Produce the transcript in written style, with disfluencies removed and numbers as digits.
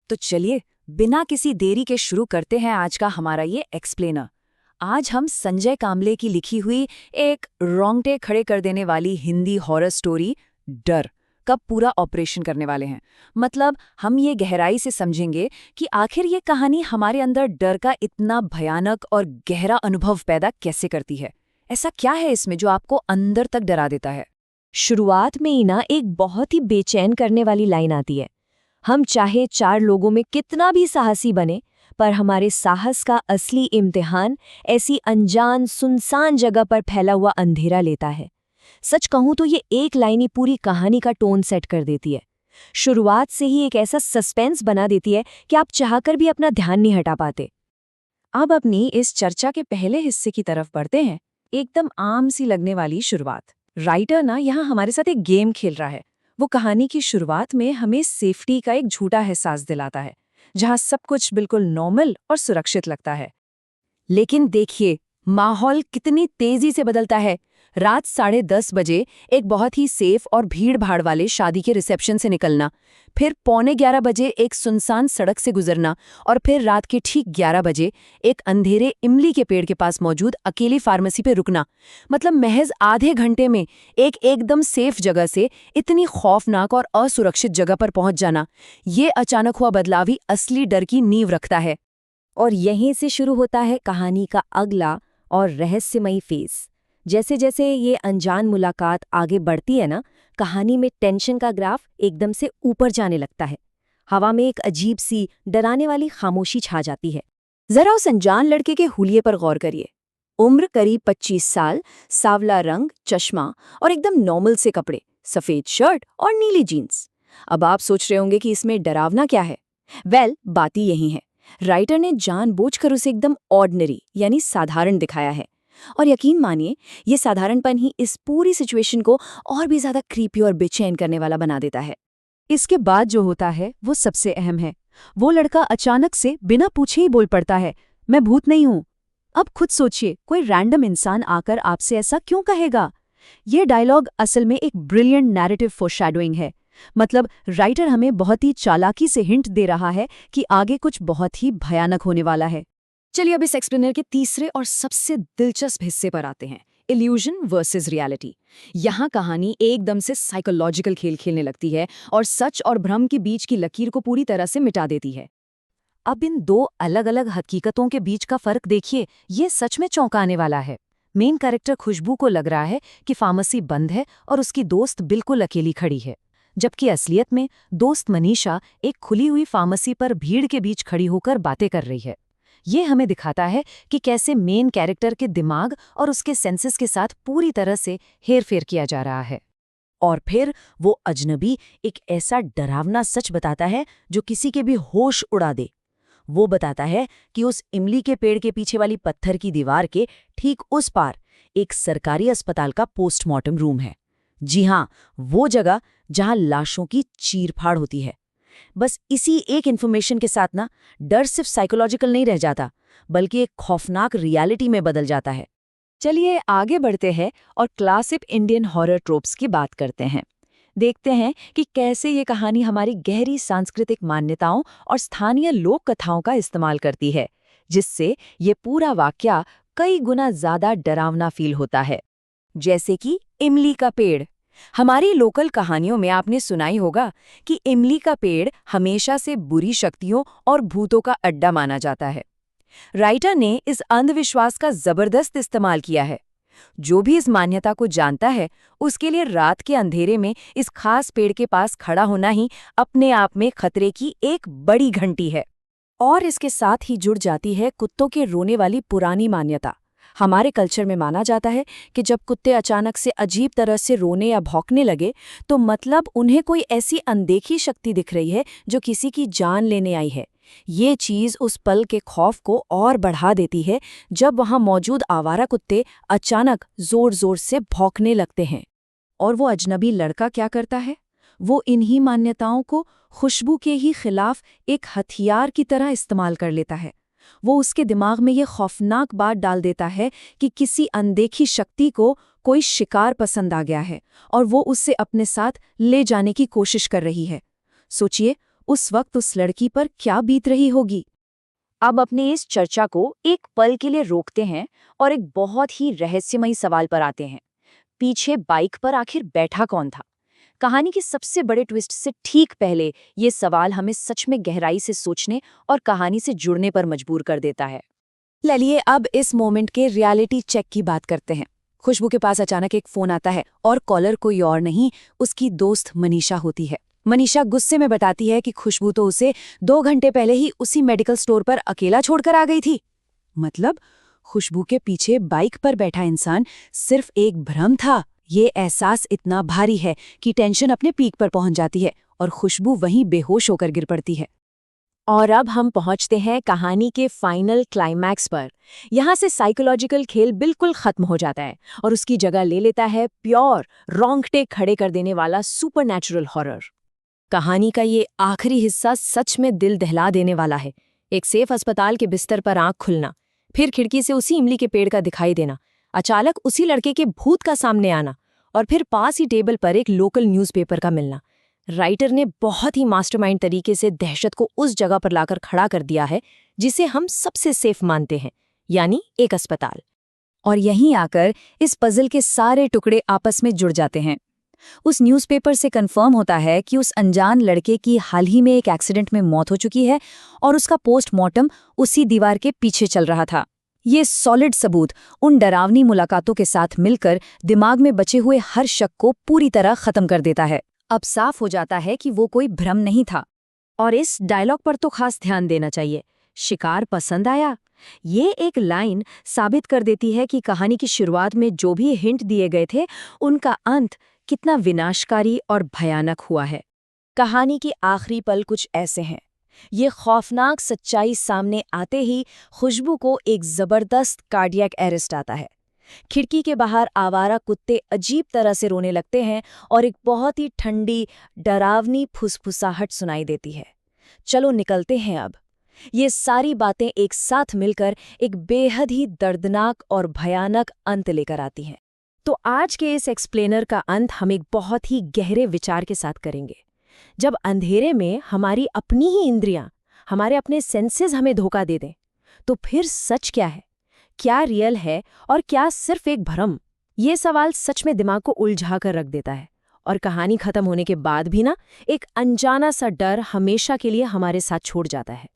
तो चलिए बिना किसी देरी के शुरू करते हैं आज का हमारा ये एक्सप्लेनर। आज हम संजय कामले की लिखी हुई एक रोंगटे खड़े कर देने वाली हिंदी हॉरर स्टोरी डर का पूरा ऑपरेशन करने वाले हैं। मतलब हम ये गहराई से समझेंगे कि आखिर ये कहानी हमारे अंदर डर का इतना भयानक और गहरा अनुभव पैदा कैसे करती है। ऐसा क्या है इसमें जो आपको अंदर तक डरा देता है। शुरुआत में ही ना एक बहुत ही बेचैन करने वाली लाइन आती है। हम चाहे 4 लोगों में कितना भी साहसी बने, पर हमारे साहस का असली इम्तिहान ऐसी अनजान सुनसान जगह पर फैला हुआ अंधेरा लेता है। सच कहूं तो ये एक लाइन ही पूरी कहानी का टोन सेट कर देती है। शुरुआत से ही एक ऐसा सस्पेंस बना देती है कि आप चाहकर भी अपना ध्यान नहीं हटा पाते। अब अपनी इस चर्चा के पहले हिस्से की तरफ बढ़ते हैं। एकदम आम सी लगने वाली शुरुआत। राइटर ना यहाँ हमारे साथ एक गेम खेल रहा है। वो कहानी की शुरुआत में हमें सेफ्टी का एक झूठा एहसास दिलाता है, जहाँ सब कुछ बिल्कुल नॉर्मल और सुरक्षित लगता है। लेकिन देखिए माहौल कितनी तेजी से बदलता है। रात 10:30 बजे एक बहुत ही सेफ और भीड़-भाड़ वाले शादी के रिसेप्शन से निकलना, फिर 11:45 बजे एक सुनसान सड़क से गुजरना और फिर रात के ठीक 11 बजे एक अंधेरे इमली के पेड़ के पास मौजूद अकेली फार्मेसी पे रुकना। मतलब महज आधे घंटे में एक एकदम सेफ जगह से इतनी खौफनाक और असुरक्षित जगह पर पहुंच जाना, ये अचानक हुआ बदलाव ही असली डर की नींव रखता है। और यहीं से शुरू होता है कहानी का अगला और रहस्यमयी फेज। जैसे जैसे ये अनजान मुलाकात आगे बढ़ती है ना, कहानी में टेंशन का ग्राफ एकदम से ऊपर जाने लगता है। हवा में एक अजीब सी डराने वाली खामोशी छा जाती है। जरा उस अनजान लड़के के हुलिये पर गौर करिए। उम्र करीब 25 साल, सांवला रंग, चश्मा और एकदम नॉर्मल से कपड़े, सफेद शर्ट और नीली जीन्स। अब आप सोच रहे होंगे कि इसमें डरावना क्या है। बात ही यही है। राइटर ने जानबूझकर उसे एकदम ऑर्डिनरी यानी साधारण दिखाया है। और यकीन मानिए, ये साधारणपन ही इस पूरी सिचुएशन को और भी ज्यादा क्रीपी और बेचैन करने वाला बना देता है। इसके बाद जो होता है वो सबसे अहम है। वो लड़का अचानक से बिना पूछे ही बोल पड़ता है, मैं भूत नहीं हूं। अब खुद सोचिए, कोई रैंडम इंसान आकर आपसे ऐसा क्यों कहेगा। ये डायलॉग असल में एक ब्रिलियंट नैरेटिव फोरशैडोइंग है। मतलब राइटर हमें बहुत ही चालाकी से हिंट दे रहा है कि आगे कुछ बहुत ही भयानक होने वाला है। चलिए अब इस एक्सप्लेनर के तीसरे और सबसे दिलचस्प हिस्से पर आते हैं, इल्यूजन वर्सेस रियलिटी। यहाँ कहानी एकदम से साइकोलॉजिकल खेल खेलने लगती है और सच और भ्रम के बीच की लकीर को पूरी तरह से मिटा देती है। अब इन 2 अलग-अलग हकीकतों के बीच का फर्क देखिए, ये सच में चौंकाने वाला है। मेन कैरेक्टर खुशबू को लग रहा है कि फार्मेसी बंद है और उसकी दोस्त बिल्कुल अकेली खड़ी है, जबकि असलियत में दोस्त मनीषा एक खुली हुई फार्मेसी पर भीड़ के बीच खड़ी होकर बातें कर रही है। ये हमें दिखाता है कि कैसे मेन कैरेक्टर के दिमाग और उसके सेंसेस के साथ पूरी तरह से हेरफेर किया जा रहा है। और फिर वो अजनबी एक ऐसा डरावना सच बताता है जो किसी के भी होश उड़ा दे। वो बताता है कि उस इमली के पेड़ के पीछे वाली पत्थर की दीवार के ठीक उस पार एक सरकारी अस्पताल का पोस्टमार्टम रूम है। जी हाँ, वो जगह जहां लाशों की चीरफाड़ होती है। बस इसी एक इन्फॉर्मेशन के साथ ना डर सिर्फ साइकोलॉजिकल नहीं रह जाता, बल्कि एक खौफनाक रियलिटी में बदल जाता है। चलिए आगे बढ़ते हैं और क्लासिक इंडियन हॉरर ट्रोप्स की बात करते हैं। देखते हैं कि कैसे ये कहानी हमारी गहरी सांस्कृतिक मान्यताओं और स्थानीय लोक कथाओं का इस्तेमाल करती है, जिससे ये पूरा वाकया कई गुना ज्यादा डरावना फील होता है। जैसे कि इमली का पेड़। हमारी लोकल कहानियों में आपने सुना ही होगा कि इमली का पेड़ हमेशा से बुरी शक्तियों और भूतों का अड्डा माना जाता है। राइटर ने इस अंधविश्वास का जबरदस्त इस्तेमाल किया है। जो भी इस मान्यता को जानता है, उसके लिए रात के अंधेरे में इस खास पेड़ के पास खड़ा होना ही अपने आप में खतरे की एक बड़ी घंटी है। और इसके साथ ही जुड़ जाती है कुत्तों के रोने वाली पुरानी मान्यता। हमारे कल्चर में माना जाता है कि जब कुत्ते अचानक से अजीब तरह से रोने या भौंकने लगे, तो मतलब उन्हें कोई ऐसी अनदेखी शक्ति दिख रही है जो किसी की जान लेने आई है। ये चीज़ उस पल के खौफ को और बढ़ा देती है जब वहाँ मौजूद आवारा कुत्ते अचानक जोर-जोर से भौंकने लगते हैं। और वो अजनबी लड़का क्या करता है? वो इन्हीं मान्यताओं को खुशबू के ही खिलाफ एक हथियार की तरह इस्तेमाल कर लेता है। वो उसके दिमाग में ये खौफनाक बात डाल देता है कि किसी अनदेखी शक्ति को कोई शिकार पसंद आ गया है और वो उससे अपने साथ ले जाने की कोशिश कर रही है। सोचिए, उस वक्त उस लड़की पर क्या बीत रही होगी। अब अपनी इस चर्चा को एक पल के लिए रोकते हैं और एक बहुत ही रहस्यमयी सवाल पर आते हैं। पीछे बाइक पर आखिर बैठा कौन था? कहानी के सबसे बड़े ट्विस्ट से ठीक पहले ये सवाल हमें सच में गहराई से सोचने और कहानी से जुड़ने पर मजबूर कर देता है। चलिए अब इस मोमेंट के रियलिटी चेक की बात करते हैं। खुशबू के पास अचानक एक फोन आता है और कॉलर कोई और नहीं, उसकी दोस्त मनीषा होती है। मनीषा गुस्से में बताती है कि खुशबू तो उसे 2 घंटे पहले ही उसी मेडिकल स्टोर पर अकेला छोड़कर आ गई थी। मतलब खुशबू के पीछे बाइक पर बैठा इंसान सिर्फ एक भ्रम था। ये एहसास इतना भारी है कि टेंशन अपने पीक पर पहुंच जाती है और खुशबू वहीं बेहोश होकर गिर पड़ती है। और अब हम पहुंचते हैं कहानी के फाइनल क्लाइमैक्स पर। यहाँ से साइकोलॉजिकल खेल बिल्कुल खत्म हो जाता है और उसकी जगह ले लेता है प्योर रोंगटे खड़े कर देने वाला सुपरनैचुरल हॉरर। कहानी का ये आखिरी हिस्सा सच में दिल दहला देने वाला है। एक सेफ अस्पताल के बिस्तर पर आंख खुलना, फिर खिड़की से उसी इमली के पेड़ का दिखाई देना, अचानक उसी लड़के के भूत का सामने आना और फिर पास ही टेबल पर एक लोकल न्यूज़पेपर का मिलना। राइटर ने बहुत ही मास्टरमाइंड तरीके से दहशत को उस जगह पर लाकर खड़ा कर दिया है जिसे हम सबसे सेफ मानते हैं, यानी एक अस्पताल। और यहीं आकर इस पजल के सारे टुकड़े आपस में जुड़ जाते हैं। उस न्यूज़पेपर से कंफर्म होता है कि उस अनजान लड़के की हाल ही में एक एक्सीडेंट में मौत हो चुकी है और उसका पोस्टमार्टम उसी दीवार के पीछे चल रहा था। ये सॉलिड सबूत उन डरावनी मुलाकातों के साथ मिलकर दिमाग में बचे हुए हर शक को पूरी तरह खत्म कर देता है। अब साफ हो जाता है कि वो कोई भ्रम नहीं था। और इस डायलॉग पर तो खास ध्यान देना चाहिए, शिकार पसंद आया। ये एक लाइन साबित कर देती है कि कहानी की शुरुआत में जो भी हिंट दिए गए थे उनका अंत कितना विनाशकारी और भयानक हुआ है। कहानी के आखिरी पल कुछ ऐसे हैं। ये खौफनाक सच्चाई सामने आते ही खुशबू को एक जबरदस्त कार्डियक अरेस्ट आता है। खिड़की के बाहर आवारा कुत्ते अजीब तरह से रोने लगते हैं और एक बहुत ही ठंडी डरावनी फुसफुसाहट सुनाई देती है। चलो निकलते हैं अब। ये सारी बातें एक साथ मिलकर एक बेहद ही दर्दनाक और भयानक अंत लेकर आती हैं। तो आज के इस एक्सप्लेनर का अंत हम एक बहुत ही गहरे विचार के साथ करेंगे। जब अंधेरे में हमारी अपनी ही इंद्रियां, हमारे अपने सेंसेस हमें धोखा दे दें, तो फिर सच क्या है? क्या रियल है और क्या सिर्फ एक भ्रम? ये सवाल सच में दिमाग को उलझा कर रख देता है और कहानी खत्म होने के बाद भी एक अनजाना सा डर हमेशा के लिए हमारे साथ छोड़ जाता है।